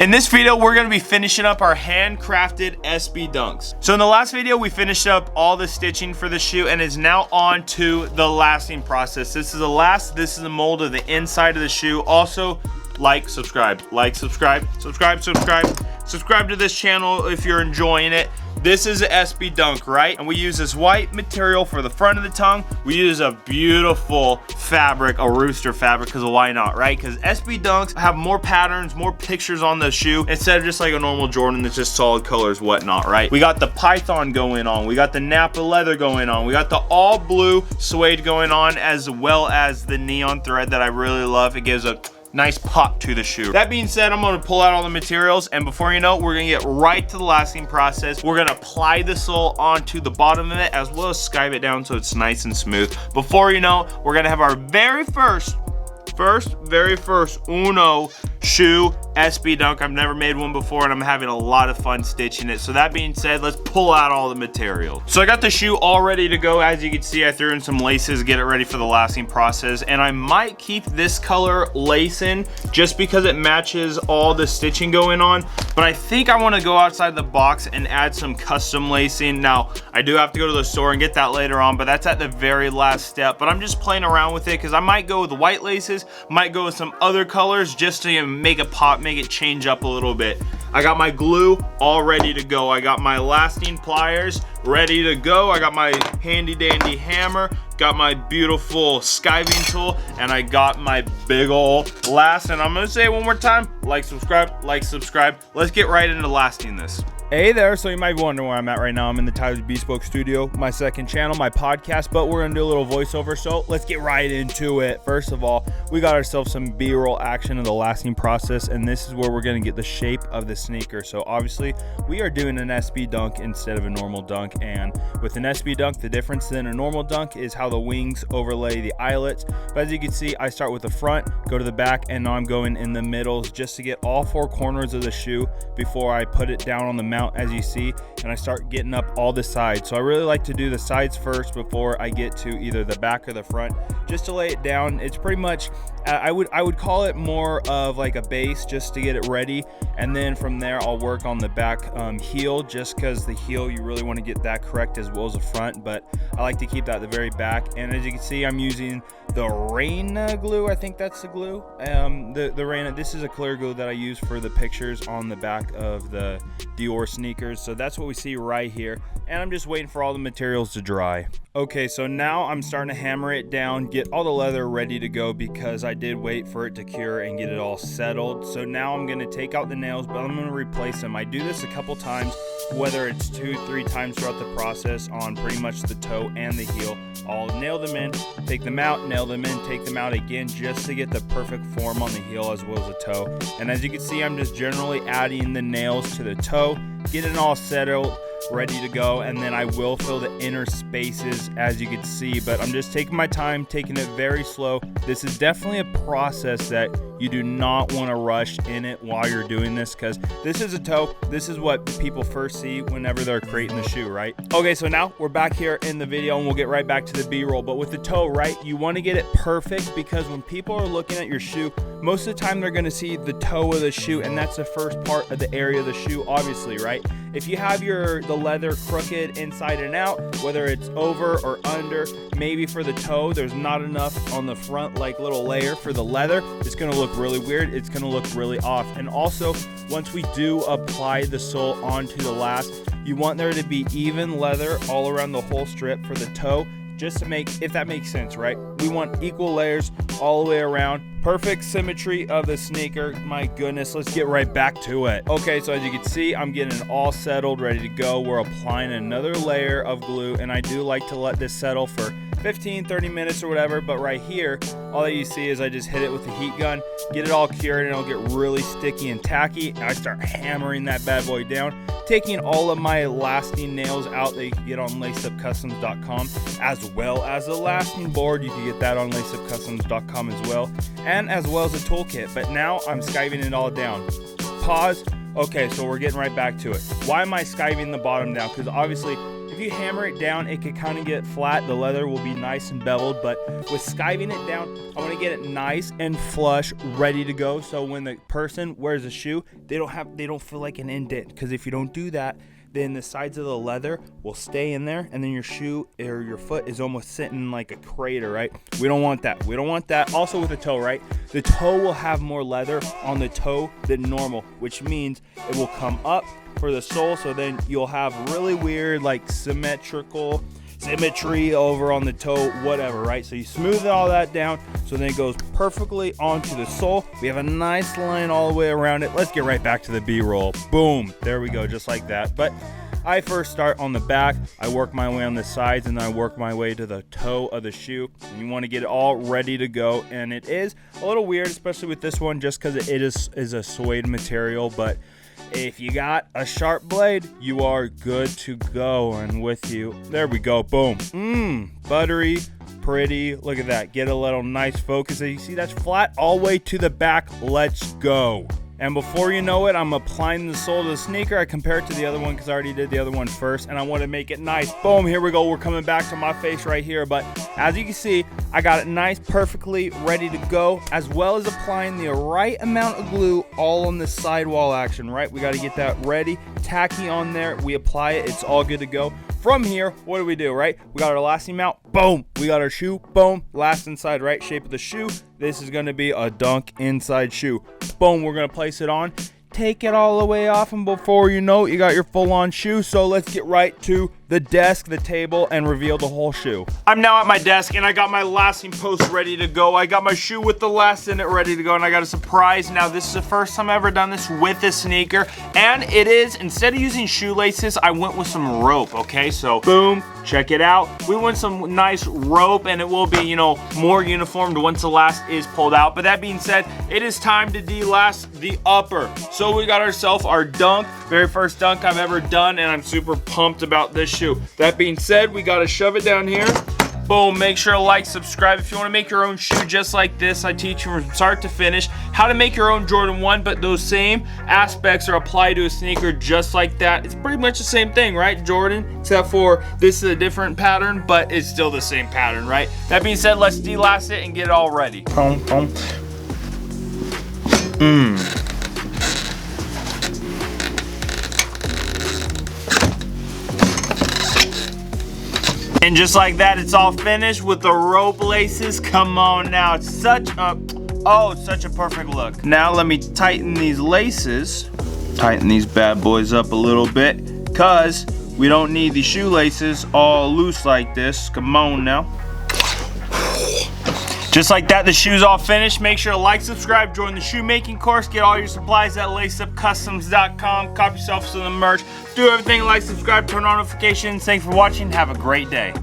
In this video, we're gonna be finishing up our handcrafted SB Dunks. So in the last video, we finished up all the stitching for the shoe and is now on to the lasting process. This is the mold of the inside of the shoe. Also, subscribe to this channel if you're enjoying it. This is an SB Dunk, right? And we use this white material for the front of the tongue. We use a beautiful fabric, a rooster fabric, because why not, right? Because SB Dunks have more patterns, more pictures on the shoe, instead of just like a normal Jordan that's just solid colors, whatnot, right? We got the python going on. We got the Napa leather going on. We got the all blue suede going on, as well as the neon thread that I really love. It gives a nice pop to the shoe. That being said, I'm gonna pull out all the materials, and before you know it, we're gonna get right to the lasting process. We're gonna apply the sole onto the bottom of it, as well as skive it down so it's nice and smooth. Before you know, we're gonna have our very first Uno shoe SB Dunk. I've never made one before, and I'm having a lot of fun stitching it. So that being said, let's pull out all the material. So I got the shoe all ready to go. As you can see, I threw in some laces, get it ready for the lasting process, and I might keep this color lace in just because it matches all the stitching going on, but I think I want to go outside the box and add some custom lacing. Now, I do have to go to the store and get that later on, but that's at the very last step. But I'm just playing around with it because I might go with the white laces, might go with some other colors just to make it pop, make it change up a little bit. I got my glue all ready to go. I got my lasting pliers ready to go. I got my handy dandy hammer, got my beautiful skiving tool, and I got my big ol' last. And I'm gonna say it one more time, subscribe. Let's get right into lasting this. Hey there, so you might be wondering where I'm at right now. I'm in the Tyler's Bespoke Studio, my second channel, my podcast, but we're gonna do a little voiceover, so let's get right into it. First of all, we got ourselves some B-roll action of the lasting process, and this is where we're gonna get the shape of the sneaker. So obviously, we are doing an SB Dunk instead of a normal dunk, and with an SB Dunk, the difference than a normal dunk is how the wings overlay the eyelets. But as you can see, I start with the front, go to the back, and now I'm going in the middles just to get all four corners of the shoe before I put it down on the mount, as you see, and I start getting up all the sides. So I really like to do the sides first before I get to either the back or the front, just to lay it down. It's pretty much I would call it more of like a base just to get it ready, and then from there I'll work on the back heel, just because the heel you really want to get that correct as well as the front, but I like to keep that at the very back. And as you can see, I'm using the Rain glue. I think that's the glue. The Rain, this is a clear glue that I use for the pictures on the back of the Dior sneakers. So that's what we see right here, and I'm just waiting for all the materials to dry. Okay, so now I'm starting to hammer it down, get all the leather ready to go, because I did wait for it to cure and get it all settled. So now I'm gonna take out the nails, but I'm gonna replace them. I do this a couple times, whether it's 2-3 times throughout the process on pretty much the toe and the heel. I'll nail them in, take them out, nail them in, take them out again, just to get the perfect form on the heel as well as the toe. And as you can see, I'm just generally adding the nails to the toe, getting it all settled, ready to go, and then I will fill the inner spaces, as you can see, but I'm just taking my time, taking it very slow. This is definitely a process that you do not want to rush in it while you're doing this, because this is a toe. This is what people first see whenever they're creating the shoe, right? Okay, so now we're back here in the video, and we'll get right back to the B-roll. But with the toe, right, you want to get it perfect, because when people are looking at your shoe, most of the time they're going to see the toe of the shoe, and that's the first part of the area of the shoe, obviously, right? If you have the leather crooked inside and out, whether it's over or under, maybe for the toe there's not enough on the front, like little layer for the leather, it's going to look really weird, it's going to look really off. And also, once we do apply the sole onto the last, you want there to be even leather all around the whole strip for the toe, just to make, if that makes sense, right? We want equal layers all the way around. Perfect symmetry of the sneaker. My goodness, let's get right back to it. Okay, so as you can see, I'm getting it all settled, ready to go. We're applying another layer of glue, and I do like to let this settle for 15-30 minutes or whatever. But right here, all that you see is I just hit it with the heat gun, get it all cured, and it'll get really sticky and tacky, and I start hammering that bad boy down, taking all of my lasting nails out that you can get on laceupcustoms.com, as well as a lasting board. You can get that on laceupcustoms.com as well as a toolkit. But now I'm skiving it all down. Pause. Okay, so we're getting right back to it. Why am I skiving the bottom down? Because obviously If you hammer it down, it could kind of get flat. The leather will be nice and beveled, but with skiving it down, I want to get it nice and flush, ready to go. So when the person wears a shoe, they don't feel like an indent. Because if you don't do that, then the sides of the leather will stay in there, and then your shoe or your foot is almost sitting like a crater, right? We don't want that. We don't want that. Also with the toe, right? The toe will have more leather on the toe than normal, which means it will come up for the sole, so then you'll have really weird like symmetry over on the toe, whatever, right? So you smooth all that down, so then it goes perfectly onto the sole. We have a nice line all the way around it. Let's get right back to the B-roll. Boom, there we go, just like that. But I first start on the back, I work my way on the sides, and then I work my way to the toe of the shoe. And you want to get it all ready to go, and it is a little weird, especially with this one, just because it is a suede material, but if you got a sharp blade, you are good to go. And with you, there we go, boom. Buttery, pretty, look at that. Get a little nice focus. You see that's flat all the way to the back. Let's go. And before you know it, I'm applying the sole to the sneaker. I compare it to the other one because I already did the other one first, and I want to make it nice. Boom, here we go. We're coming back to my face right here. But as you can see, I got it nice, perfectly ready to go, as well as applying the right amount of glue all on the sidewall action, right? We got to get that ready, tacky on there. We apply it. It's all good to go. From here, what do we do, right? We got our lasting mount, boom. We got our shoe, boom. Last inside, right? Shape of the shoe. This is going to be a dunk inside shoe. Boom, we're going to place it on. Take it all the way off, and before you know it, you got your full-on shoe. So let's get right to the desk, the table, and reveal the whole shoe. I'm now at my desk, and I got my lasting post ready to go. I got my shoe with the last in it ready to go, and I got a surprise. Now, this is the first time I've ever done this with a sneaker, and it is, instead of using shoelaces, I went with some rope, okay? So, boom, check it out. We want some nice rope, and it will be, you know, more uniformed once the last is pulled out. But that being said, it is time to delast the upper. So we got ourselves our dunk, very first dunk I've ever done, and I'm super pumped about this shoe. That being said, we gotta shove it down here. Boom, make sure to like, subscribe. If you wanna make your own shoe just like this, I teach you from start to finish how to make your own Jordan 1, but those same aspects are applied to a sneaker just like that. It's pretty much the same thing, right, Jordan? Except for this is a different pattern, but it's still the same pattern, right? That being said, let's delast it and get it all ready. Boom, boom. And just like that, it's all finished with the rope laces. Come on now, it's such a perfect look. Now let me tighten these laces. Tighten these bad boys up a little bit, cause we don't need the shoelaces all loose like this. Come on now. Just like that, the shoe's all finished. Make sure to like, subscribe, join the shoemaking course, get all your supplies at laceupcustoms.com. Cop yourself some of the merch. Do everything, like, subscribe, turn on notifications. Thanks for watching. Have a great day.